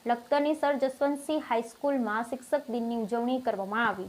લખતરની sir Jaswantsinh હાઈસ્કૂલમાં શિક્ષક દિનની ઉજવણી કરવામાં આવી।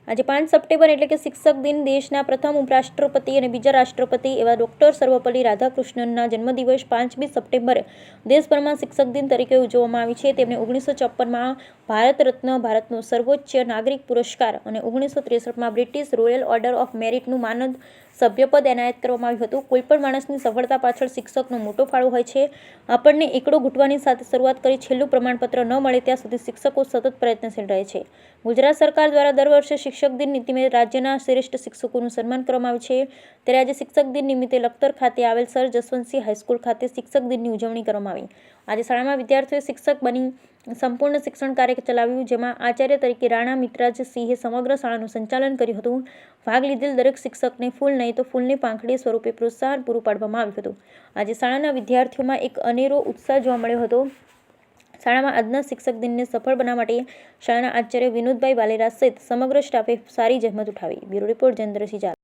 આજે 5 સપ્ટેમ્બર એટલે કે શિક્ષક દિન દેશના પ્રથમ ઉપરાષ્ટ્રપતિ અને બીજા રાષ્ટ્રપતિ એવા ડૉક્ટર સર્વપલ્લી રાધાકૃષ્ણનના જન્મદિવસ 5મી સપ્ટેમ્બરે દેશભરમાં શિક્ષક દિન તરીકે ઉજવવામાં આવી છે। તેમને 1954માં ભારત રત્ન, ભારતનો સર્વોચ્ચ નાગરિક પુરસ્કાર અને 1963માં બ્રિટિશ રોયલ ઓર્ડર ઓફ મેરિટનું માનદ સભ્યપદ એનાયત કરવામાં આવ્યું હતું। કોઈપણ માણસની સફળતા પાછળ શિક્ષકનો મોટો ફાળો હોય છે। આપણને એકડો ઘૂંટવાની સાથે શરૂઆત કરી છેલ્લું પ્રમાણપત્ર ન મળે ત્યાં સુધી શિક્ષકો સતત પ્રયત્નશીલ રહે છે। ગુજરાત સરકાર દ્વારા દર વર્ષે શિક્ષક દિન નિમિત્તે રાજ્યના શ્રેષ્ઠ શિક્ષકોનું સન્માન કરવામાં આવે છે। ત્યારે આજે શિક્ષક દિન નિમિત્તે લખતર ખાતે આવેલ સર જસવંતસિંહ હાઈસ્કૂલ ખાતે શિક્ષક દિનની ઉજવણી કરવામાં આવી। આજે શાળામાં વિદ્યાર્થીઓએ શિક્ષક બની સંપૂર્ણ શિક્ષણ કાર્ય ચલાવ્યું, જેમાં આચાર્ય તરીકે રાણા મિત્રાજસિંહે સમગ્ર શાળાનું સંચાલન કર્યું હતું। ભાગ લીધેલ દરેક શિક્ષકને ફૂલ નહીં તો ફૂલની પાંખડી સ્વરૂપે પ્રોત્સાહન પૂરું પાડવામાં આવ્યું હતું। આજે શાળાના વિદ્યાર્થીઓમાં એક અનેરો ઉત્સાહ જોવા મળ્યો હતો। શાળામાં આજના શિક્ષક દિનને સફળ બનાવવા માટે શાળાના આચાર્ય વિનોદભાઈ વાલેરા સહિત સમગ્ર સ્ટાફે સારી જહેમત ઉઠાવી। Bureau report Jayendrasinh Jhala.